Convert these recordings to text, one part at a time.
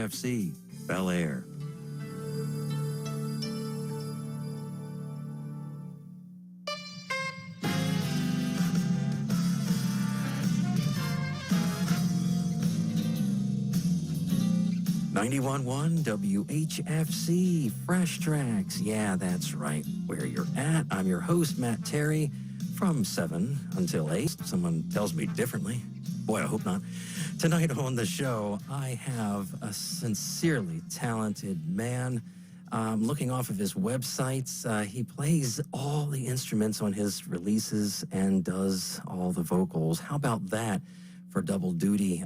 WHFC, Bel Air. .91.1 WHFC, Fresh Trax. Yeah, that's right. Where you're at. I'm your host, Matt Terry, from 7 until 8. Someone tells me differently. Boy, I hope not. Tonight on the show, I have a sincerely talented man. Looking off of his websites, he plays all the instruments on his releases and does all the vocals. How about that for double duty?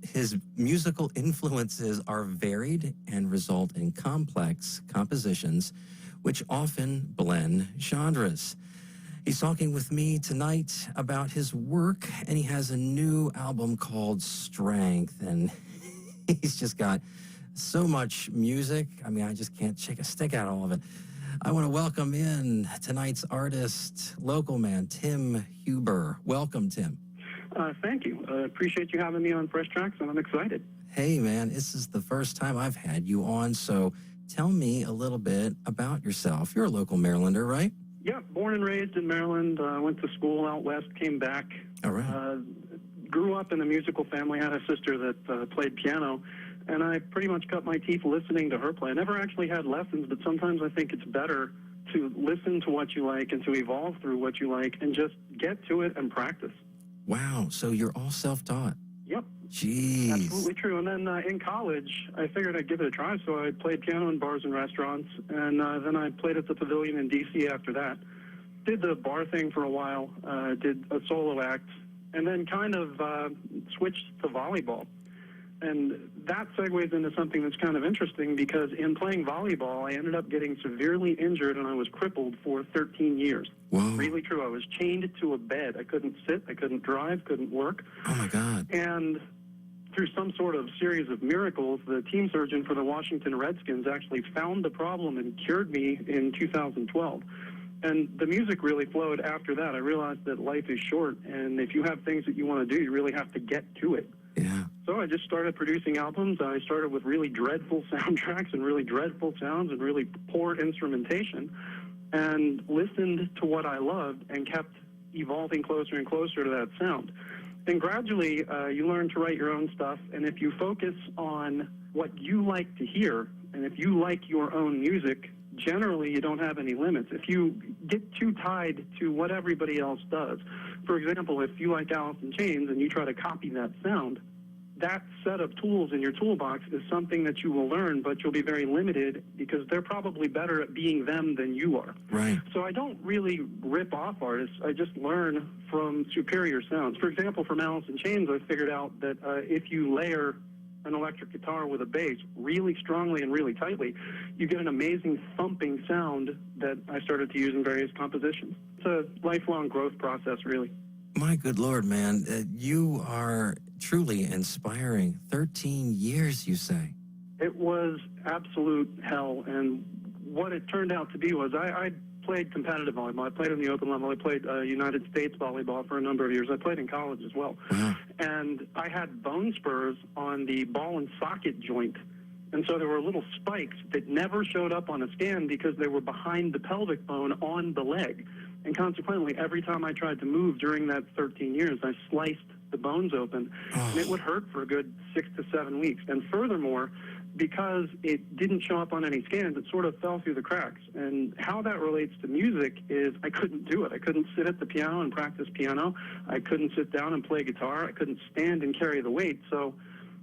His musical influences are varied and result in complex compositions, which often blend genres. He's talking with me tonight about his work, and he has a new album called Strength, and he's just got so much music. I mean, I just can't shake a stick out of all of it. I want to welcome in tonight's artist, local man, Tim Huber. Welcome, Tim. Thank you. Appreciate you having me on Fresh Trax, and I'm excited. Hey, man, this is the first time I've had you on, so tell me a little bit about yourself. You're a local Marylander, right? Yeah, born and raised in Maryland. Went to school out west, came back. All right. Grew up in a musical family. Had a sister that played piano, and I pretty much cut my teeth listening to her play. I never actually had lessons, but sometimes I think it's better to listen to what you like and to evolve through what you like and just get to it and practice. Wow, so you're all self-taught. Yep. Jeez. Absolutely true. And then in college, I figured I'd give it a try, so I played piano in bars and restaurants, and then I played at the Pavilion in D.C. after that. Did the bar thing for a while, did a solo act, and then kind of switched to volleyball. And that segues into something that's kind of interesting, because in playing volleyball, I ended up getting severely injured, and I was crippled for 13 years. Whoa. Really true. I was chained to a bed. I couldn't sit, I couldn't drive, couldn't work. Oh, my God. And through some sort of series of miracles, the team surgeon for the Washington Redskins actually found the problem and cured me in 2012. And the music really flowed after that. I realized that life is short, and if you have things that you want to do, you really have to get to it. Yeah. So I just started producing albums. I started with really dreadful soundtracks and really dreadful sounds and really poor instrumentation, and listened to what I loved and kept evolving closer and closer to that sound. And gradually, you learn to write your own stuff, and if you focus on what you like to hear, and if you like your own music, generally you don't have any limits. If you get too tied to what everybody else does, for example, if you like Alice in Chains and you try to copy that sound, that set of tools in your toolbox is something that you will learn, but you'll be very limited because they're probably better at being them than you are. Right. So I don't really rip off artists. I just learn from superior sounds. For example, from Alice in Chains, I figured out that if you layer an electric guitar with a bass really strongly and really tightly, you get an amazing thumping sound that I started to use in various compositions. It's a lifelong growth process, really. My good Lord, man, you are truly inspiring. 13 years, you say? It was absolute hell, and what it turned out to be was I played competitive volleyball. I played in the open level. I played United States volleyball for a number of years. I played in college as well. Wow. And I had bone spurs on the ball and socket joint. And so there were little spikes that never showed up on a scan because they were behind the pelvic bone on the leg. And consequently, every time I tried to move during that 13 years, I sliced the bones open, and it would hurt for a good 6 to 7 weeks. And furthermore, because it didn't show up on any scans, it sort of fell through the cracks. And how that relates to music is I couldn't do it. I couldn't sit at the piano and practice piano. I couldn't sit down and play guitar. I couldn't stand and carry the weight. So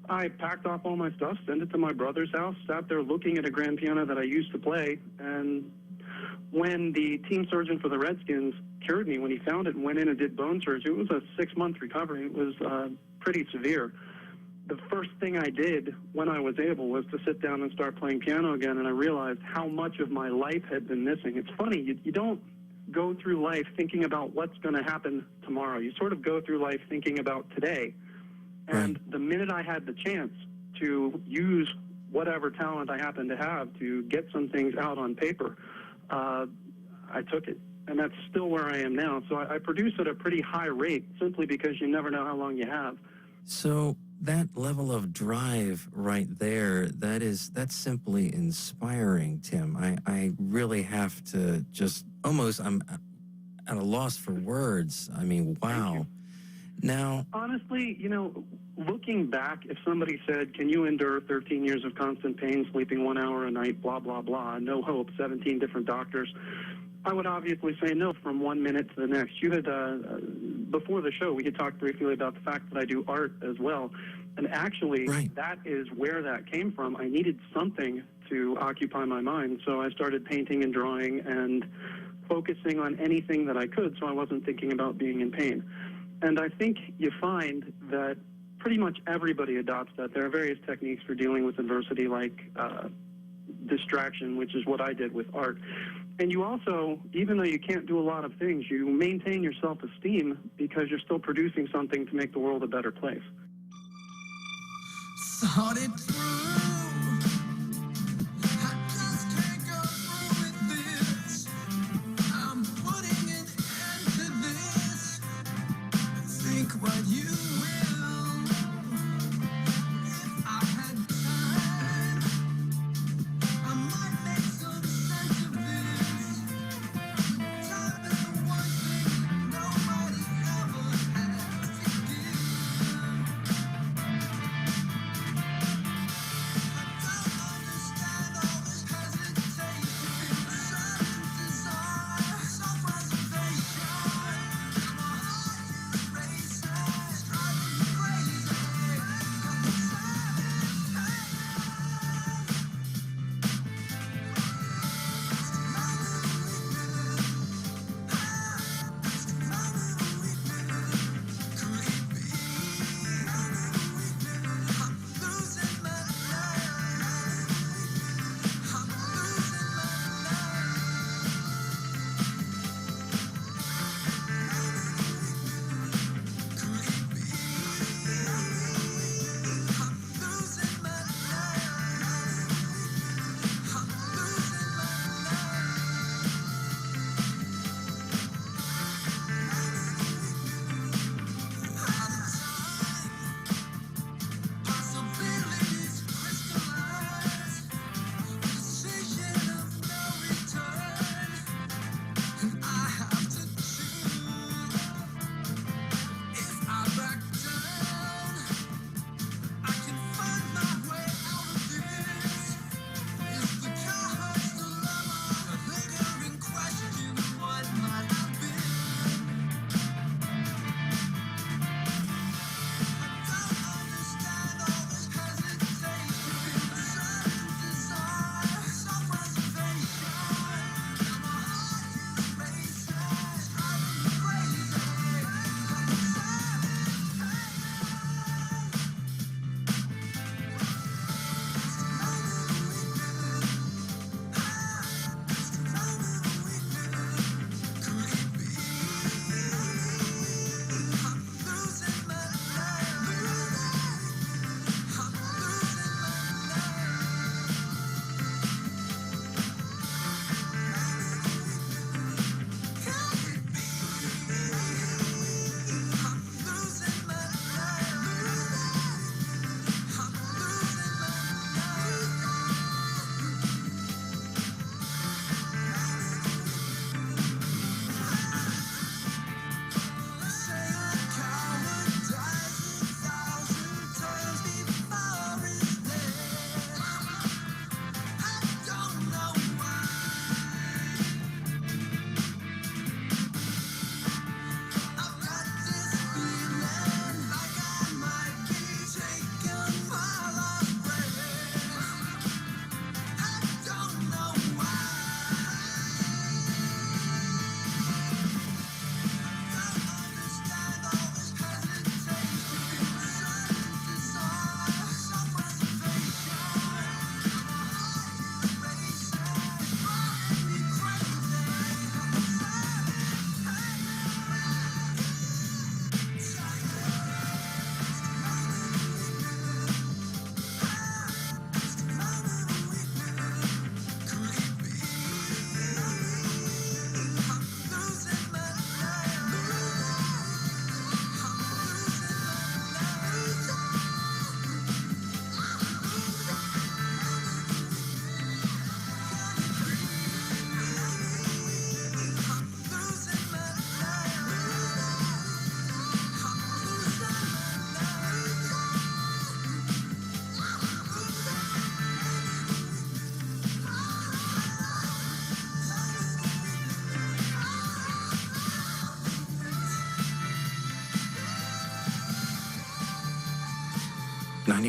I packed off all my stuff, sent it to my brother's house, sat there looking at a grand piano that I used to play, and when the team surgeon for the Redskins cured me, when he found it and went in and did bone surgery, it was a 6-month recovery. It was pretty severe. The first thing I did when I was able was to sit down and start playing piano again, and I realized how much of my life had been missing. It's funny, you don't go through life thinking about what's going to happen tomorrow. You sort of go through life thinking about today. And the minute I had the chance to use whatever talent I happened to have to get some things out on paper, I took it. And that's still where I am now. So I produce at a pretty high rate simply because you never know how long you have. So that level of drive right there, that's simply inspiring, Tim. I really have to just almost, I'm at a loss for words. I mean, wow. Now, honestly, looking back, if somebody said, can you endure 13 years of constant pain, sleeping 1 hour a night, blah, blah, blah, no hope, 17 different doctors, I would obviously say no from 1 minute to the next. You had, before the show, we had talked briefly about the fact that I do art as well. And actually, that is where that came from. I needed something to occupy my mind, so I started painting and drawing and focusing on anything that I could, so I wasn't thinking about being in pain. And I think you find that pretty much everybody adopts that. There are various techniques for dealing with adversity, like distraction, which is what I did with art. And you also, even though you can't do a lot of things, you maintain your self-esteem because you're still producing something to make the world a better place. Thought it through. I just can't go through with this. I'm putting an end to this. Think what you will. If I had time, I might make some sense of this. Time is the one thing nobody ever has to give.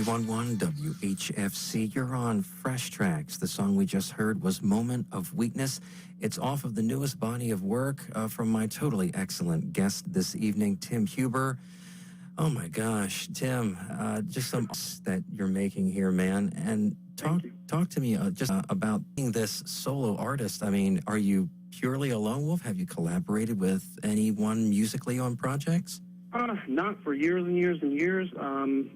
91.1 WHFC. You're on Fresh Tracks. The song we just heard was Moment of Weakness. It's off of the newest body of work from my totally excellent guest this evening, Tim Huber. Oh my gosh, Tim, just some that you're making here, man. And talk to me just about being this solo artist. I mean, are you purely a lone wolf? Have you collaborated with anyone musically on projects? Not for years and years and years.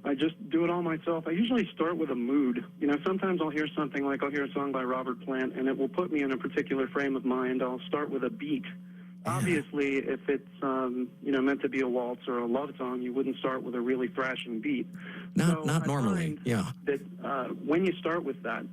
I just do it all myself. I usually start with a mood. You know, sometimes I'll hear something like I'll hear a song by Robert Plant, and it will put me in a particular frame of mind. I'll start with a beat. Yeah. Obviously, if it's meant to be a waltz or a love song, you wouldn't start with a really thrashing beat. Not normally. Yeah. That when you start with that,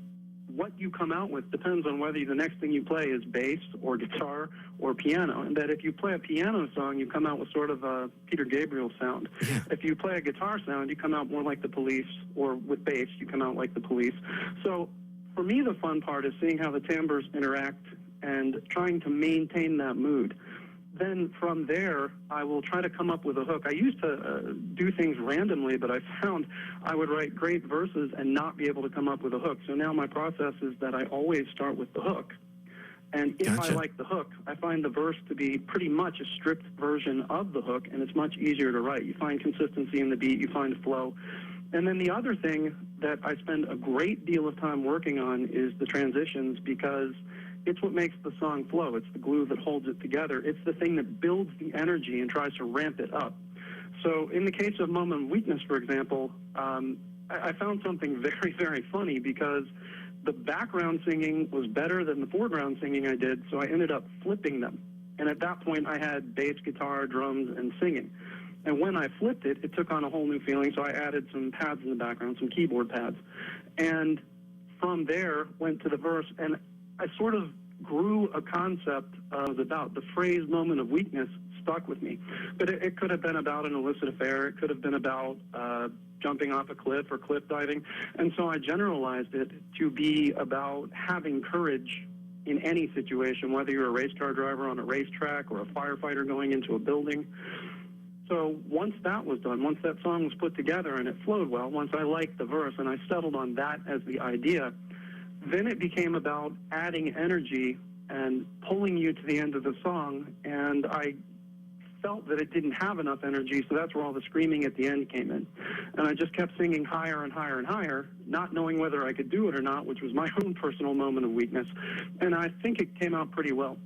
what you come out with depends on whether the next thing you play is bass or guitar or piano. And that if you play a piano song, you come out with sort of a Peter Gabriel sound. Yeah. If you play a guitar sound, you come out more like the Police, or with bass, you come out like the Police. So for me, the fun part is seeing how the timbres interact and trying to maintain that mood. Then from there, I will try to come up with a hook. I used to do things randomly, but I found I would write great verses and not be able to come up with a hook. So now my process is that I always start with the hook. And if I like the hook, I find the verse to be pretty much a stripped version of the hook, and it's much easier to write. You find consistency in the beat, you find flow. And then the other thing that I spend a great deal of time working on is the transitions, because it's what makes the song flow. It's the glue that holds it together. It's the thing that builds the energy and tries to ramp it up. So in the case of Moment of Weakness, for example, I found something very, very funny, because the background singing was better than the foreground singing I did, so I ended up flipping them. And at that point, I had bass, guitar, drums, and singing. And when I flipped it, it took on a whole new feeling, so I added some pads in the background, some keyboard pads. And from there, went to the verse, and I sort of grew a concept about the phrase moment of weakness stuck with me. But it could have been about an illicit affair. It could have been about jumping off a cliff or cliff diving. And so I generalized it to be about having courage in any situation, whether you're a race car driver on a racetrack or a firefighter going into a building. So once that was done, once that song was put together and it flowed well, once I liked the verse and I settled on that as the idea, then it became about adding energy and pulling you to the end of the song, and I felt that it didn't have enough energy, so that's where all the screaming at the end came in. And I just kept singing higher and higher and higher, not knowing whether I could do it or not, which was my own personal moment of weakness. And I think it came out pretty well.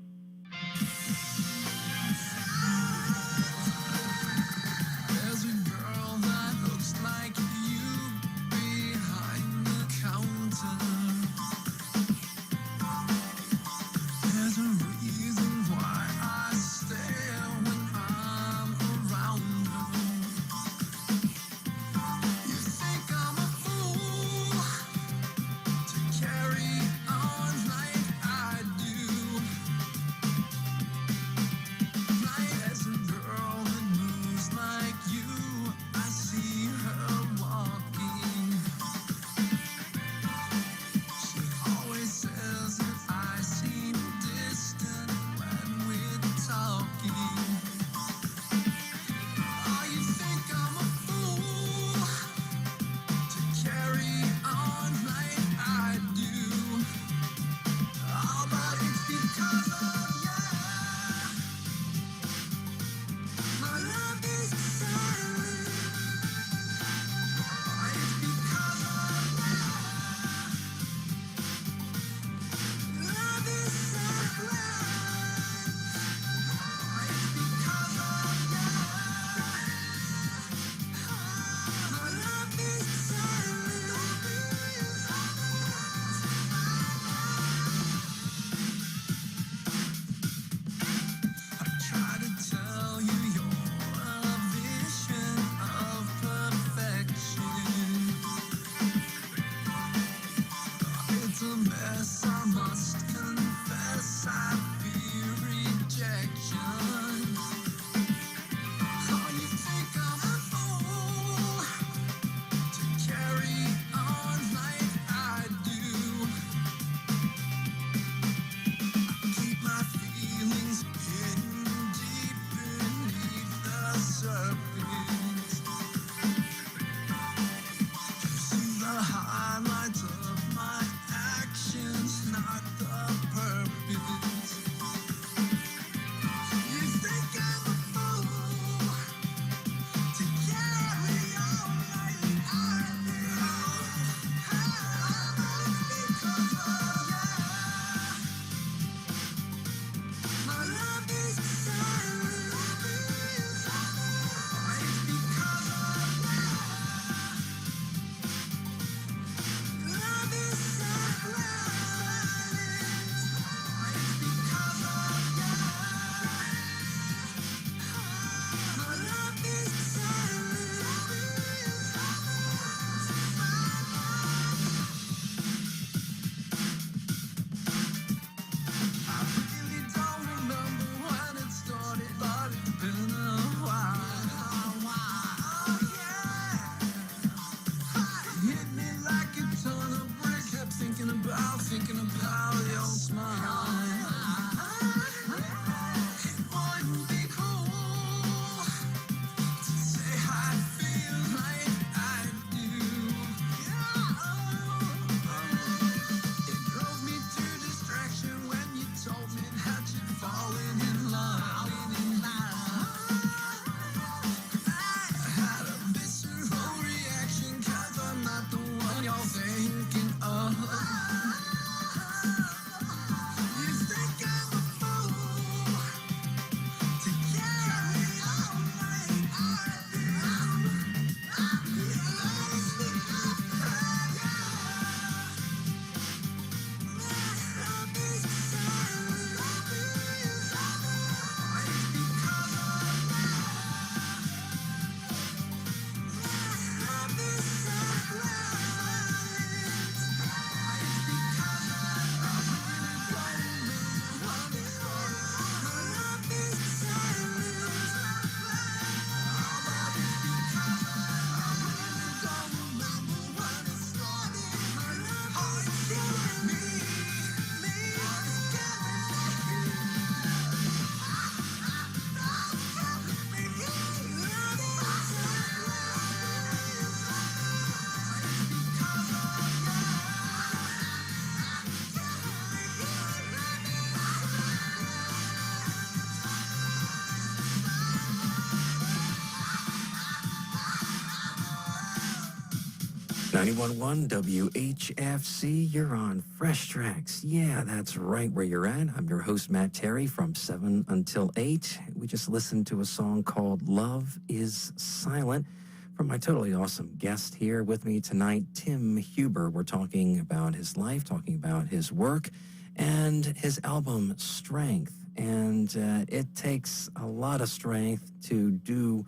91.1 WHFC, you're on Fresh Tracks. Yeah, that's right where you're at. I'm your host, Matt Terry, from 7 until 8. We just listened to a song called Love is Silent from my totally awesome guest here with me tonight, Tim Huber. We're talking about his life, talking about his work, and his album, Strength. And it takes a lot of strength to do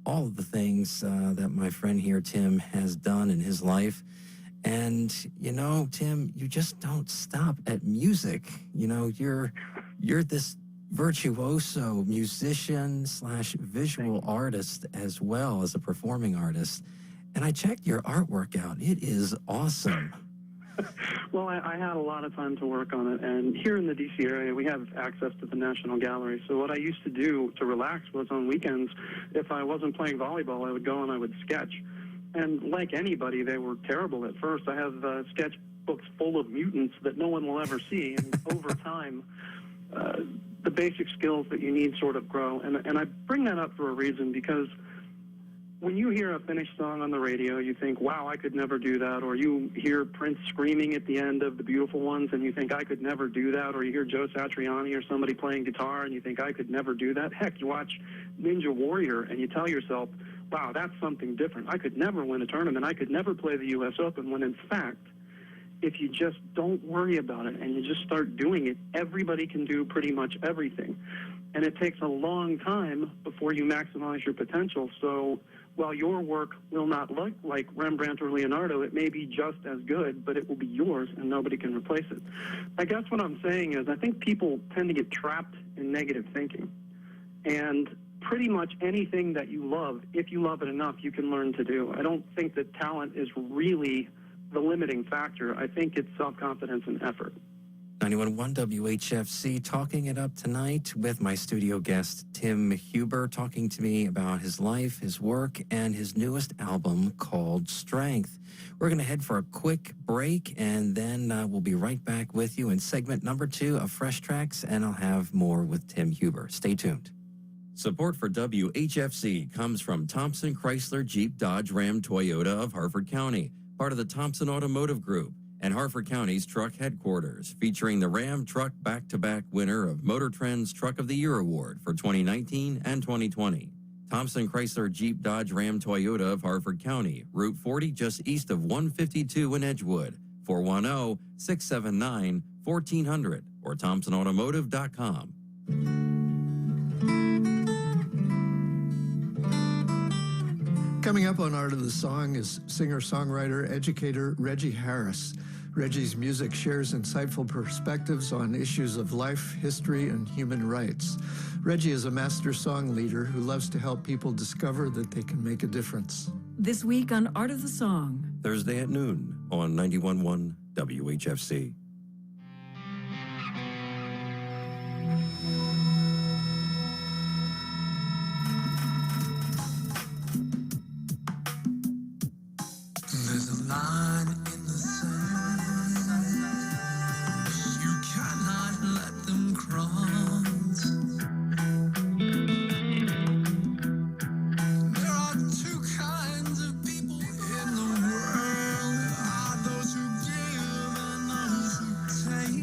all of the things that my friend here, Tim, has done in his life. And, you know, Tim, you just don't stop at music. You know, you're this virtuoso musician / visual artist as well as a performing artist. And I checked your artwork out. It is awesome. Well, I had a lot of time to work on it, and here in the D.C. area, we have access to the National Gallery. So what I used to do to relax was on weekends, if I wasn't playing volleyball, I would go and I would sketch. And like anybody, they were terrible at first. I have sketchbooks full of mutants that no one will ever see, and over time, the basic skills that you need sort of grow. And I bring that up for a reason, because when you hear a finished song on the radio, you think, wow, I could never do that. Or you hear Prince screaming at the end of The Beautiful Ones and you think, I could never do that. Or you hear Joe Satriani or somebody playing guitar and you think, I could never do that. Heck, you watch Ninja Warrior and you tell yourself, wow, that's something different. I could never win a tournament. I could never play the U.S. Open, when in fact, if you just don't worry about it and you just start doing it, everybody can do pretty much everything. And it takes a long time before you maximize your potential. So while your work will not look like Rembrandt or Leonardo, it may be just as good, but it will be yours and nobody can replace it. I guess what I'm saying is I think people tend to get trapped in negative thinking. And pretty much anything that you love, if you love it enough, you can learn to do. I don't think that talent is really the limiting factor. I think it's self-confidence and effort. 91.1 WHFC, talking it up tonight with my studio guest, Tim Huber, talking to me about his life, his work, and his newest album called Strength. We're going to head for a quick break, and then we'll be right back with you in segment number 2 of Fresh Tracks, and I'll have more with Tim Huber. Stay tuned. Support for WHFC comes from Thompson Chrysler Jeep Dodge Ram Toyota of Harford County, part of the Thompson Automotive Group, and Harford County's truck headquarters, featuring the Ram Truck Back-to-Back winner of Motor Trend's Truck of the Year Award for 2019 and 2020. Thompson Chrysler Jeep Dodge Ram Toyota of Harford County, Route 40 just east of 152 in Edgewood, 410-679-1400 or thompsonautomotive.com. Coming up on Art of the Song is singer-songwriter, educator Reggie Harris. Reggie's music shares insightful perspectives on issues of life, history, and human rights. Reggie is a master song leader who loves to help people discover that they can make a difference. This week on Art of the Song. Thursday at noon on 91.1 WHFC. There's a line in the sand you cannot let them cross. There are two kinds of people in the world, are those who give and those who take.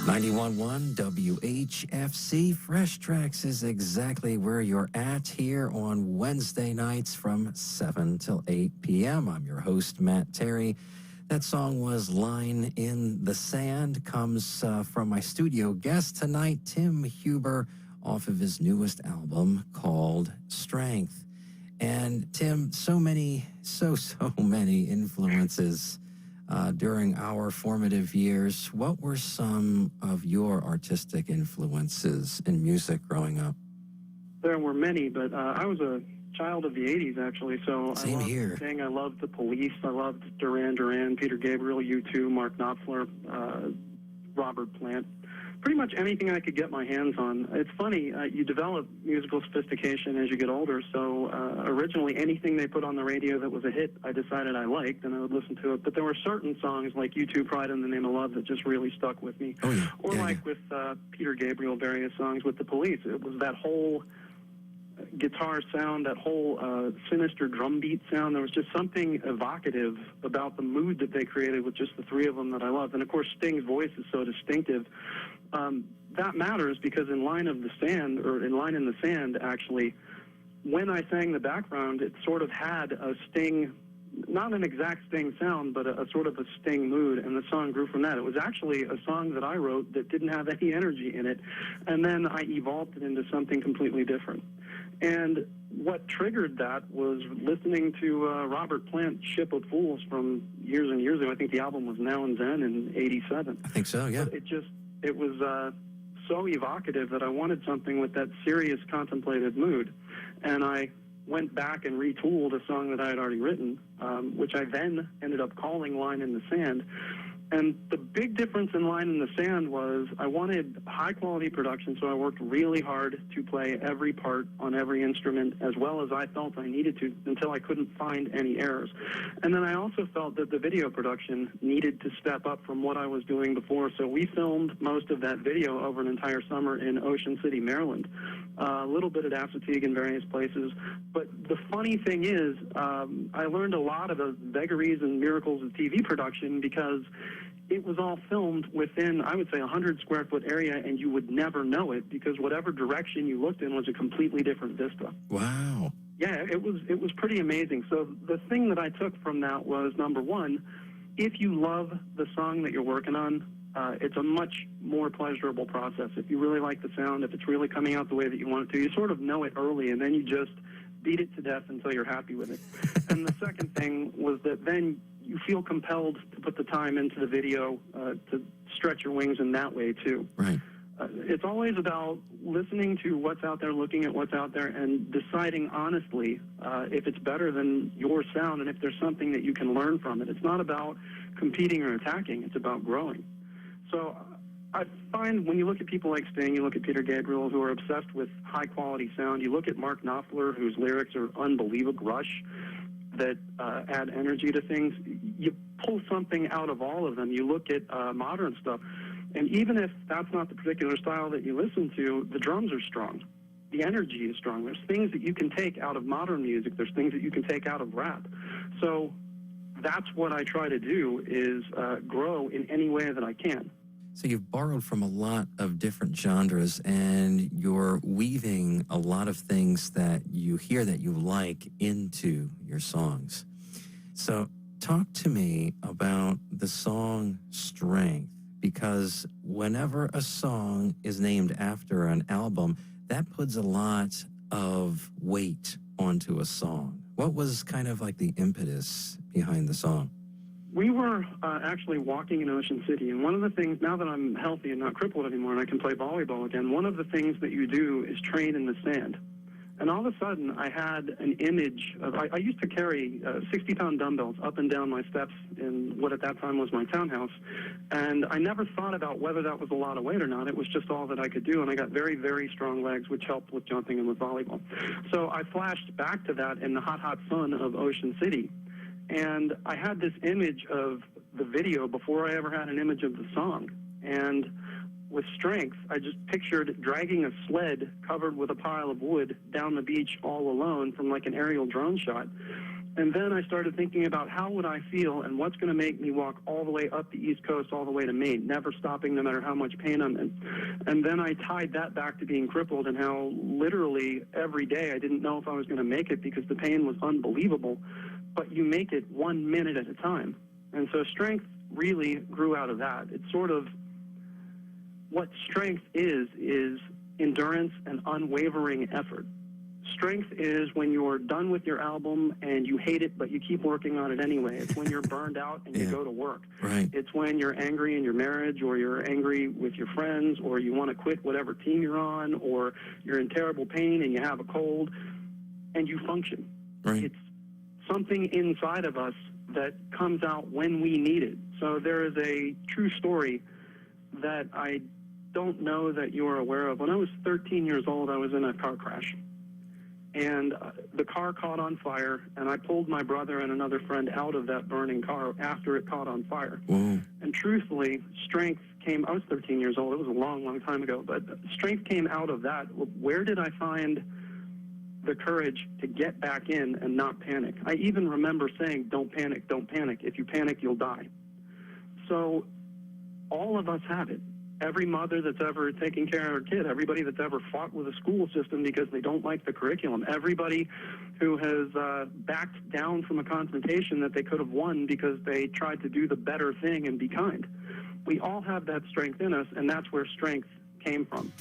91.1 WHFC Fresh Trax is exactly where you're at here on Wednesday nights from 7 till 8 p.m. I'm your host, Matt Terry. That song was Line in the Sand, comes from my studio guest tonight, Tim Huber, off of his newest album called Strength. And Tim, so many influences during our formative years. What were some of your artistic influences in music growing up? There were many, but I was a child of the 80s, actually. So Same here. I loved the Police. I loved Duran Duran, Peter Gabriel, U2, Mark Knopfler, Robert Plant. Pretty much anything I could get my hands on. It's funny, you develop musical sophistication as you get older, so originally anything they put on the radio that was a hit, I decided I liked, and I would listen to it. But there were certain songs like U2, Pride in the Name of Love, that just really stuck with me. Oh, yeah. Or with Peter Gabriel, various songs with the Police. It was that whole guitar sound, that whole sinister drum beat sound. There was just something evocative about the mood that they created with just the three of them that I loved. And of course, Sting's voice is so distinctive. That matters because in Line in the Sand, actually, when I sang the background, it sort of had a Sting, not an exact Sting sound, but a sort of a Sting mood, and the song grew from that. It was actually a song that I wrote that didn't have any energy in it, and then I evolved it into something completely different. And what triggered that was listening to Robert Plant's Ship of Fools from years and years ago. I think the album was Now and Then in '87. I think so, yeah. But it was so evocative that I wanted something with that serious contemplative mood. And I went back and retooled a song that I had already written, which I then ended up calling Line in the Sand. And the big difference in Line in the Sand was I wanted high-quality production, so I worked really hard to play every part on every instrument as well as I felt I needed to until I couldn't find any errors. And then I also felt that the video production needed to step up from what I was doing before, so we filmed most of that video over an entire summer in Ocean City, Maryland, a little bit at Assateague in various places. But the funny thing is, I learned a lot of the vagaries and miracles of TV production because it was all filmed within, I would say, 100-square-foot area, and you would never know it because whatever direction you looked in was a completely different vista. Wow. Yeah, it was pretty amazing. So the thing that I took from that was, number one, if you love the song that you're working on, it's a much more pleasurable process. If you really like the sound, if it's really coming out the way that you want it to, you sort of know it early, and then you just beat it to death until you're happy with it. And the second thing was that then you feel compelled to put the time into the video to stretch your wings in that way, too. Right. It's always about listening to what's out there, looking at what's out there, and deciding honestly if it's better than your sound and if there's something that you can learn from it. It's not about competing or attacking. It's about growing. So I find when you look at people like Sting, you look at Peter Gabriel, who are obsessed with high-quality sound. You look at Mark Knopfler, whose lyrics are unbelievable, Rush, that add energy to things. You pull something out of all of them. You look at modern stuff, and even if that's not the particular style that you listen to, the drums are strong. The energy is strong. There's things that you can take out of modern music. There's things that you can take out of rap. So that's what I try to do is grow in any way that I can. So you've borrowed from a lot of different genres, and you're weaving a lot of things that you hear that you like into your songs. So talk to me about the song Strength, because whenever a song is named after an album, that puts a lot of weight onto a song. What was kind of like the impetus behind the song? We were actually walking in Ocean City, and one of the things, now that I'm healthy and not crippled anymore and I can play volleyball again, one of the things that you do is train in the sand. And all of a sudden, I had an image of, I used to carry 60-pound dumbbells up and down my steps in what at that time was my townhouse, and I never thought about whether that was a lot of weight or not. It was just all that I could do, and I got very, very strong legs, which helped with jumping and with volleyball. So I flashed back to that in the hot, hot sun of Ocean City. And I had this image of the video before I ever had an image of the song. And with Strength, I just pictured dragging a sled covered with a pile of wood down the beach all alone from like an aerial drone shot. And then I started thinking about how would I feel and what's going to make me walk all the way up the East Coast, all the way to Maine, never stopping no matter how much pain I'm in. And then I tied that back to being crippled and how literally every day I didn't know if I was going to make it because the pain was unbelievable. But you make it 1 minute at a time. And so strength really grew out of that. It's sort of what strength is endurance and unwavering effort. Strength is when you're done with your album and you hate it, but you keep working on it anyway. It's when you're burned out and you go to work. Right. It's when you're angry in your marriage, or you're angry with your friends, or you want to quit whatever team you're on, or you're in terrible pain and you have a cold, and you function. Right. It's something inside of us that comes out when we need it. So there is a true story that I don't know that you're aware of. When I was 13 years old, I was in a car crash. And the car caught on fire, and I pulled my brother and another friend out of that burning car after it caught on fire. Whoa. And truthfully, strength came, I was 13 years old, it was a long, long time ago, but strength came out of that. Where did I find the courage to get back in and not panic? I even remember saying, don't panic, don't panic. If you panic, you'll die. So all of us have it. Every mother that's ever taken care of her kid, everybody that's ever fought with a school system because they don't like the curriculum, everybody who has backed down from a confrontation that they could have won because they tried to do the better thing and be kind. We all have that strength in us, and that's where strength came from.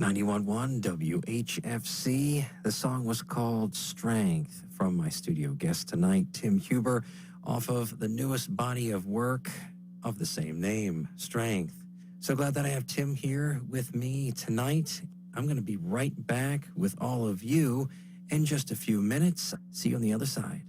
91.1 WHFC. The song was called Strength from my studio guest tonight, Tim Huber, off of the newest body of work of the same name, Strength. So glad that I have Tim here with me tonight. I'm going to be right back with all of you in just a few minutes. See you on the other side.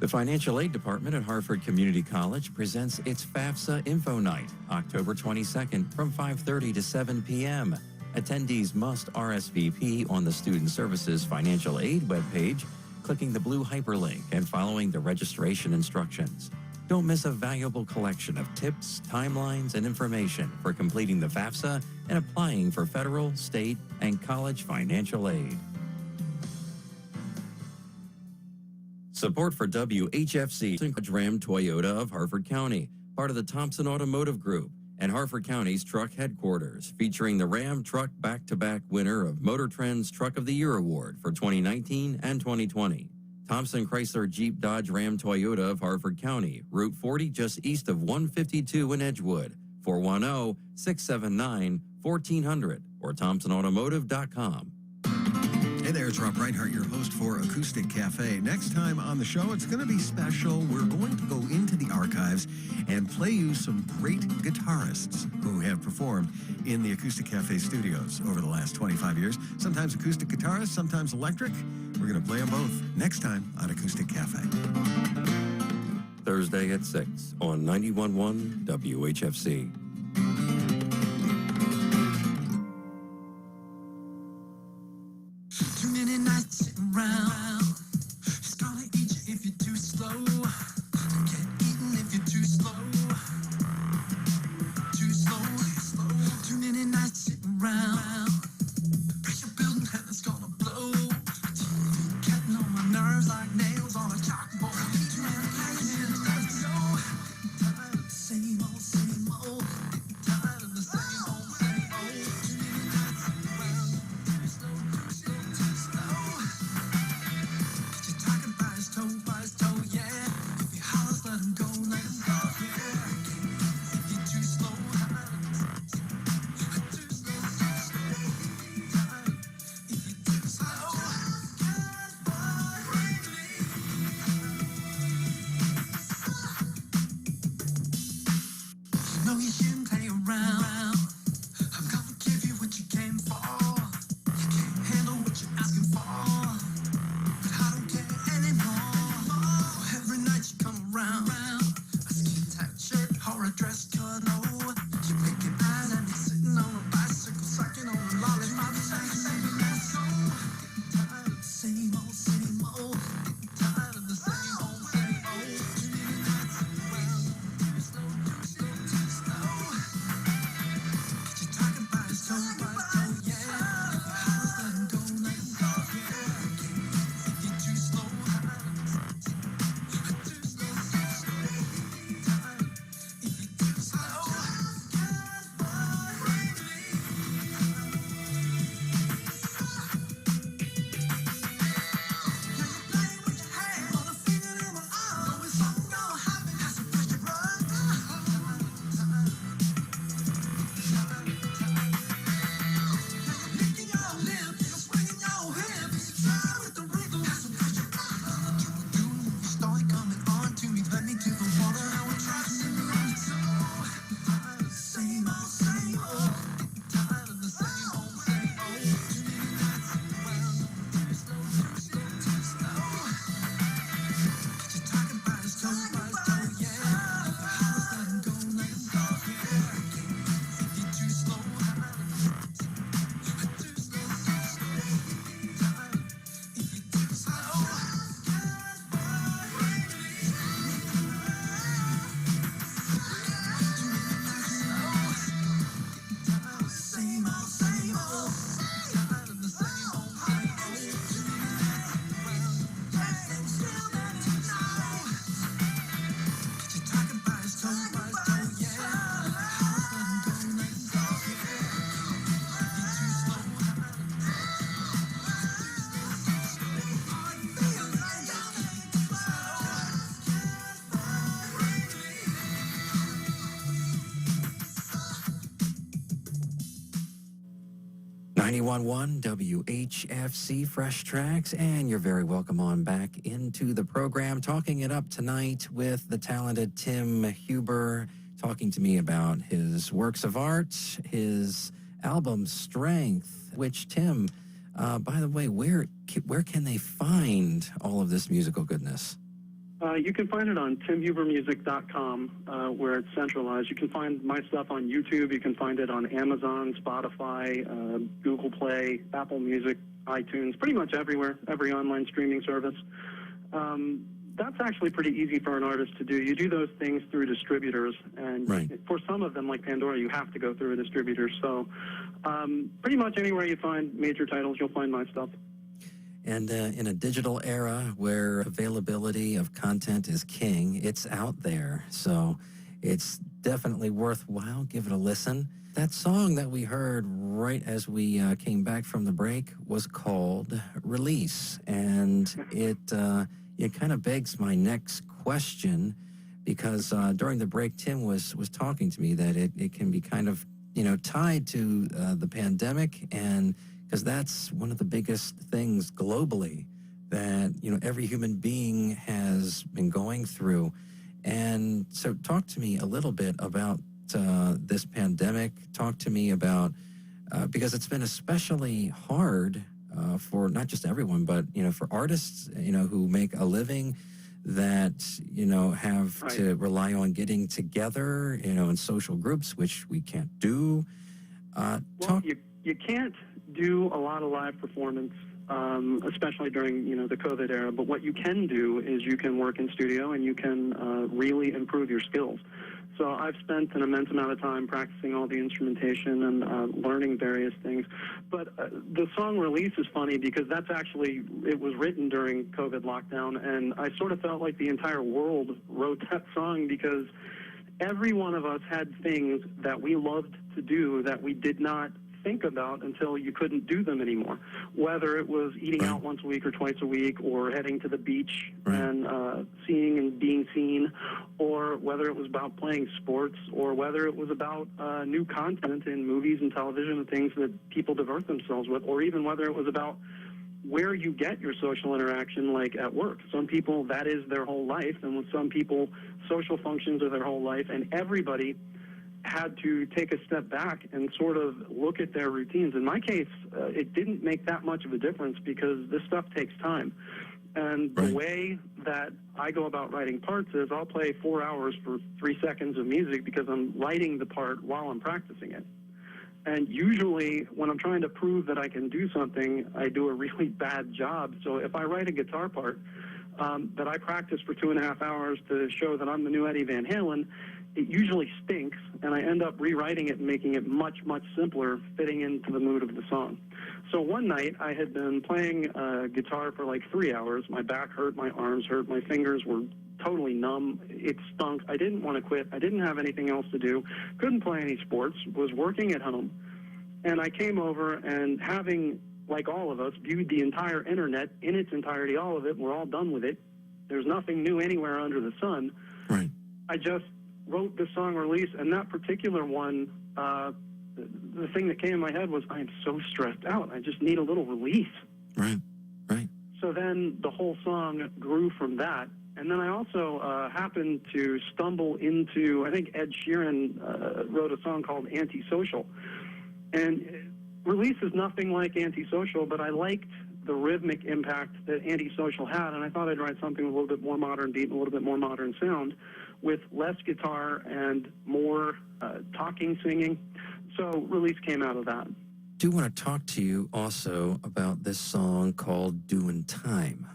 The Financial Aid Department at Harford Community College presents its FAFSA Info Night, October 22nd from 5:30 to 7 p.m. Attendees must RSVP on the Student Services Financial Aid webpage, clicking the blue hyperlink and following the registration instructions. Don't miss a valuable collection of tips, timelines, and information for completing the FAFSA and applying for federal, state, and college financial aid. Support for WHFC, Ram Toyota of Harford County, part of the Thompson Automotive Group, and Harford County's truck headquarters, featuring the Ram Truck back-to-back winner of Motor Trend's Truck of the Year Award for 2019 and 2020. Thompson Chrysler Jeep Dodge Ram Toyota of Harford County, Route 40 just east of 152 in Edgewood, 410-679-1400 or thompsonautomotive.com. Hey there, it's Rob Reinhardt, your host for Acoustic Cafe. Next time on the show, it's going to be special. We're going to go into the archives and play you some great guitarists who have performed in the Acoustic Cafe studios over the last 25 years. Sometimes acoustic guitarists, sometimes electric. We're going to play them both next time on Acoustic Cafe. Thursday at 6 on 91.1 WHFC. Too many nights sitting around. It's gonna eat you if you're too slow. Get eaten if you're too slow. Too slow, slow. Too many nights sitting around. Pressure building and it's gonna blow. Getting on my nerves like nails on a chalkboard. Too many nights in the show. Tired of the same old, same old. Tired of the same old, same old. Too many nights sitting around. Too slow, too slow, too slow. 91.1 WHFC Fresh Tracks, and you're very welcome on back into the program. Talking it up tonight with the talented Tim Huber, talking to me about his works of art, his album Strength, which, Tim, by the way, where can they find all of this musical goodness? You can find it on timhubermusic.com, where it's centralized. You can find my stuff on YouTube. You can find it on Amazon, Spotify, Google Play, Apple Music, iTunes, pretty much everywhere, every online streaming service. That's actually pretty easy for an artist to do. You do those things through distributors, and right. For some of them, like Pandora, you have to go through a distributor. So pretty much anywhere you find major titles, you'll find my stuff. And in a digital era where availability of content is king, it's out there. So it's definitely worthwhile. Give it a listen. That song that we heard right as we came back from the break was called Release. And it kind of begs my next question, because during the break, Tim was talking to me that it can be kind of, tied to the pandemic, and because that's one of the biggest things globally that, every human being has been going through. And so talk to me a little bit about this pandemic. Talk to me about, because it's been especially hard for not just everyone, but, for artists, who make a living that, have right. to rely on getting together, in social groups, which we can't do. You can't do a lot of live performance, especially during the COVID era. But what you can do is you can work in studio and you can really improve your skills. So I've spent an immense amount of time practicing all the instrumentation and learning various things. But the song Release is funny because it was written during COVID lockdown, and I sort of felt like the entire world wrote that song because every one of us had things that we loved to do that we did not think about until you couldn't do them anymore. Whether it was eating out once a week or twice a week, or heading to the beach and seeing and being seen, or whether it was about playing sports, or whether it was about new content in movies and television and things that people divert themselves with, or even whether it was about where you get your social interaction, like at work. Some people, that is their whole life, and with some people, social functions are their whole life, and everybody had to take a step back and sort of look at their routines. In my case, it didn't make that much of a difference because this stuff takes time. And the way that I go about writing parts is I'll play 4 hours for 3 seconds of music because I'm writing the part while I'm practicing it. And usually when I'm trying to prove that I can do something, I do a really bad job. So if I write a guitar part that I practice for 2.5 hours to show that I'm the new Eddie Van Halen, it usually stinks, and I end up rewriting it and making it much, much simpler, fitting into the mood of the song. So one night, I had been playing guitar for like 3 hours. My back hurt, my arms hurt, my fingers were totally numb. It stunk. I didn't want to quit. I didn't have anything else to do. Couldn't play any sports. Was working at home. And I came over, and having, like all of us, viewed the entire internet in its entirety, all of it, we're all done with it. There's nothing new anywhere under the sun. Right. I just wrote the song Release, and that particular one, the thing that came in my head was, I am so stressed out. I just need a little release. Right. So then the whole song grew from that. And then I also happened to stumble into, I think Ed Sheeran wrote a song called Antisocial. And Release is nothing like Antisocial, but I liked the rhythmic impact that Antisocial had, and I thought I'd write something with a little bit more modern beat and a little bit more modern sound with less guitar and more talking, singing. So Release came out of that. I do want to talk to you also about this song called Doing Time.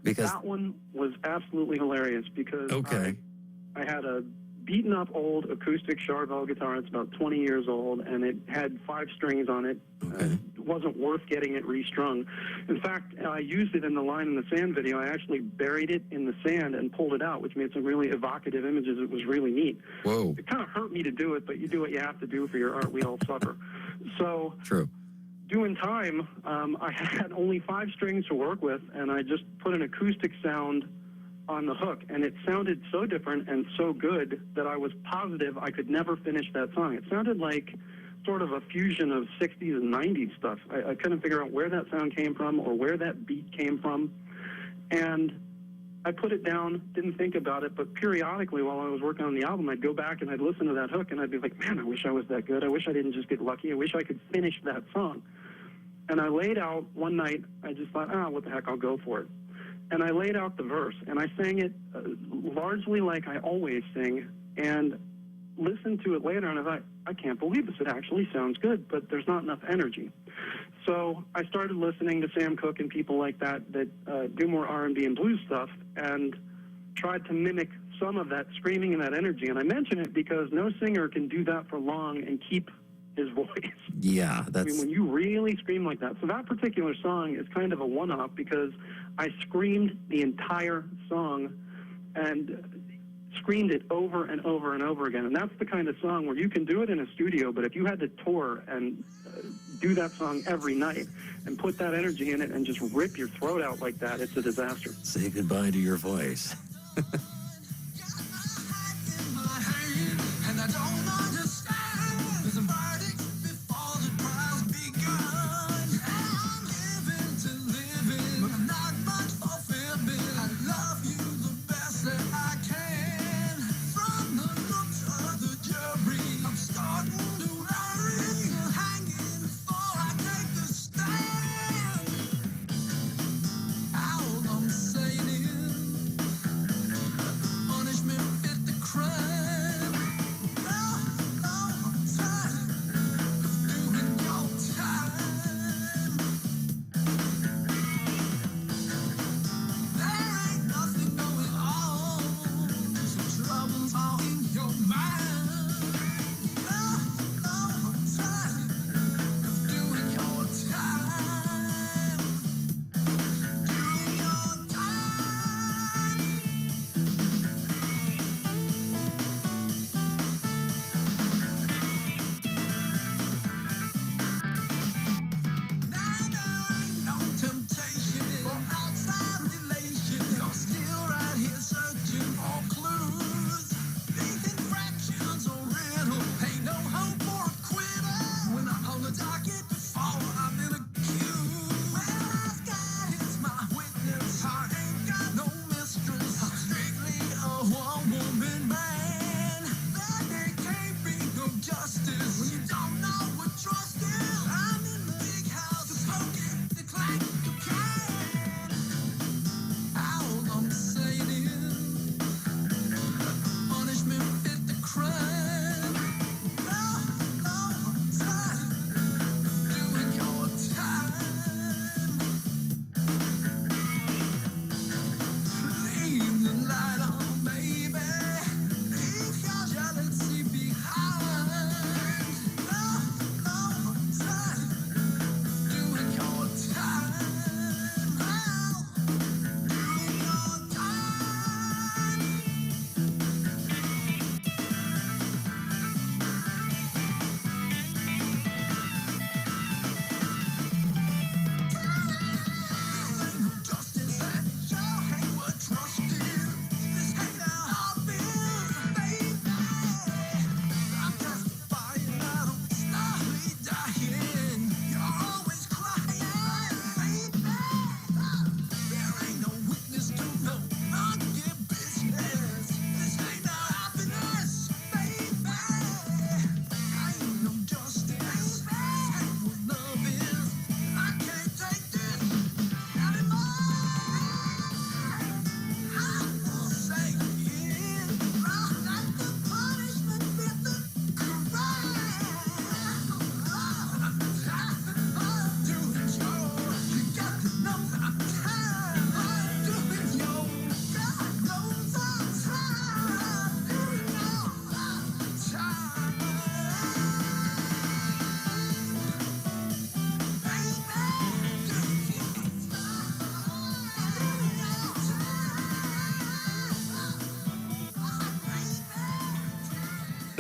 Because that one was absolutely hilarious because I had a beaten up old acoustic Charvel guitar. It's about 20 years old, and it had 5 strings on it. It wasn't worth getting it restrung. In fact, I used it in the Line in the Sand video. I actually buried it in the sand and pulled it out, which made some really evocative images. It was really neat. Whoa. It kind of hurt me to do it, but you do what you have to do for your art. We all suffer. So True. Doing Time, I had only 5 strings to work with, and I just put an acoustic sound on the hook, and it sounded so different and so good that I was positive I could never finish that song. It sounded like sort of a fusion of 60s and 90s stuff. I couldn't figure out where that sound came from or where that beat came from. And I put it down, didn't think about it, but periodically while I was working on the album, I'd go back and I'd listen to that hook, and I'd be like, man, I wish I was that good. I wish I didn't just get lucky. I wish I could finish that song. And I laid out one night, I just thought, what the heck, I'll go for it. And I laid out the verse, and I sang it largely like I always sing, and listened to it later, and I thought, I can't believe this. It actually sounds good, but there's not enough energy. So I started listening to Sam Cooke and people like that do more R&B and blues stuff, and tried to mimic some of that screaming and that energy. And I mention it because no singer can do that for long and keep his voice. Yeah, I mean, when you really scream like that. So that particular song is kind of a one-off because I screamed the entire song and screamed it over and over and over again. And that's the kind of song where you can do it in a studio, but if you had to tour and do that song every night and put that energy in it and just rip your throat out like that, it's a disaster. Say goodbye to your voice.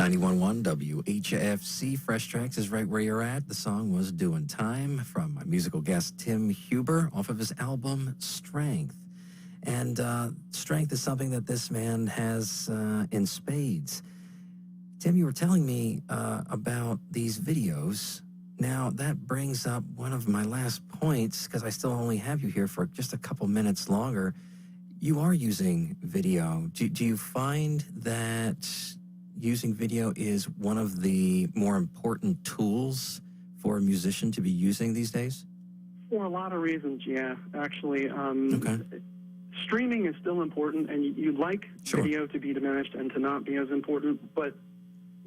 .1 WHFC Fresh Tracks is right where you're at. The song was Doing Time from my musical guest Tim Huber off of his album Strength. And strength is something that this man has in spades. Tim, you were telling me about these videos. Now, that brings up one of my last points, because I still only have you here for just a couple minutes longer. You are using video. Do you find that using video is one of the more important tools for a musician to be using these days? For a lot of reasons, yeah, actually. Okay. Streaming is still important, and you'd like Sure. video to be diminished and to not be as important, but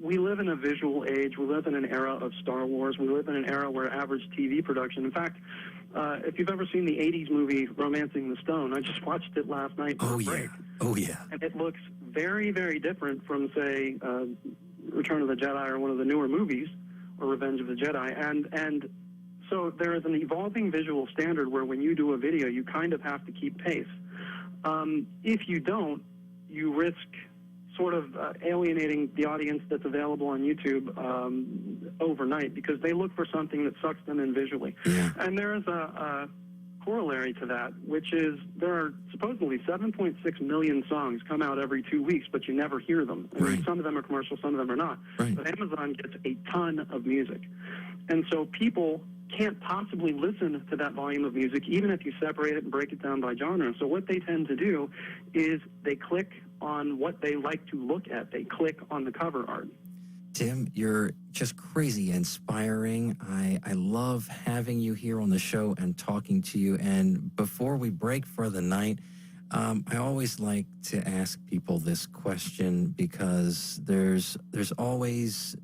we live in a visual age. We live in an era of Star Wars. We live in an era where average TV production, in fact, if you've ever seen the 80s movie Romancing the Stone, I just watched it last night for a break. Oh, yeah. And it looks very, very different from, say, Return of the Jedi or one of the newer movies, or Revenge of the Jedi. And so there is an evolving visual standard where when you do a video, you kind of have to keep pace. If you don't, you risk sort of alienating the audience that's available on YouTube overnight, because they look for something that sucks them in visually. Yeah. And there is a corollary to that, which is there are supposedly 7.6 million songs come out every 2 weeks, but you never hear them. I mean, Right. some of them are commercial, some of them are not. Right. But Amazon gets a ton of music. And so people can't possibly listen to that volume of music, even if you separate it and break it down by genre. So what they tend to do is they click on what they like to look at. They click on the cover art. Tim, you're just crazy inspiring. I love having you here on the show and talking to you. And before we break for the night, I always like to ask people this question, because there's always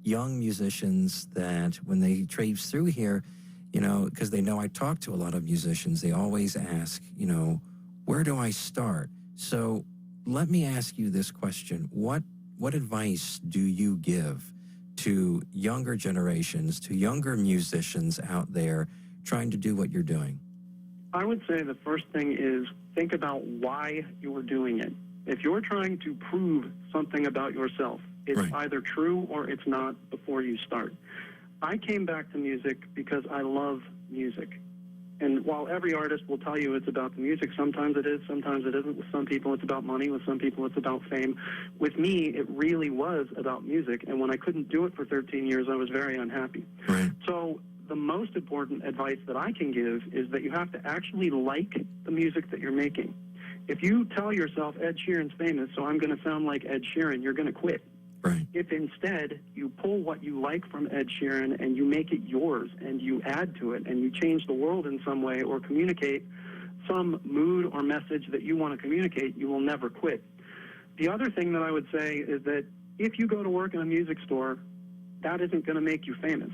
young musicians that when they traipse through here, you know, because they know I talk to a lot of musicians, they always ask, you know, where do I start? So let me ask you this question. What advice do you give to younger generations, to younger musicians out there trying to do what you're doing? I would say the first thing is think about why you're doing it. If you're trying to prove something about yourself, it's Right. either true or it's not before you start. I came back to music because I love music. And while every artist will tell you it's about the music, sometimes it is, sometimes it isn't. With some people, it's about money. With some people, it's about fame. With me, it really was about music. And when I couldn't do it for 13 years, I was very unhappy. Right. So the most important advice that I can give is that you have to actually like the music that you're making. If you tell yourself Ed Sheeran's famous, so I'm going to sound like Ed Sheeran, you're going to quit. Right. If instead you pull what you like from Ed Sheeran and you make it yours and you add to it and you change the world in some way or communicate some mood or message that you want to communicate, you will never quit. The other thing that I would say is that if you go to work in a music store, that isn't going to make you famous.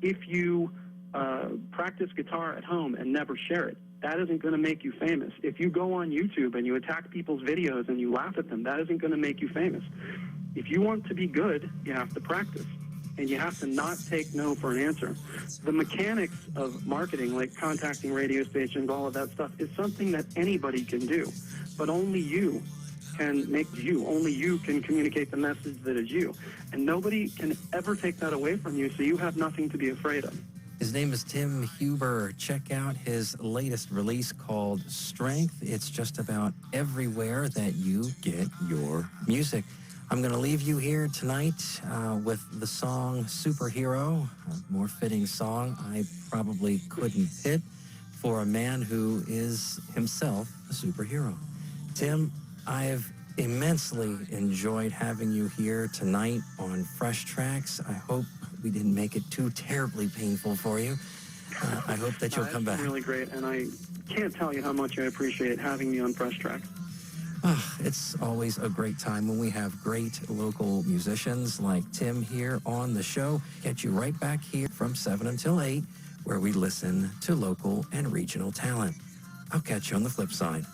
If you practice guitar at home and never share it, that isn't going to make you famous. If you go on YouTube and you attack people's videos and you laugh at them, that isn't going to make you famous. If you want to be good, you have to practice, and you have to not take no for an answer. The mechanics of marketing, like contacting radio stations, all of that stuff, is something that anybody can do, but only you can make you. Only you can communicate the message that is you, and nobody can ever take that away from you, so you have nothing to be afraid of. His name is Tim Huber. Check out his latest release called Strength. It's just about everywhere that you get your music. I'm going to leave you here tonight with the song Superhero, a more fitting song I probably couldn't hit for a man who is himself a superhero. Tim, I've immensely enjoyed having you here tonight on Fresh Trax. I hope we didn't make it too terribly painful for you. I hope that you'll come back. It's really great, and I can't tell you how much I appreciate having me on Fresh Trax. It's always a great time when we have great local musicians like Tim here on the show. Get you right back here from 7 until 8, where we listen to local and regional talent. I'll catch you on the flip side.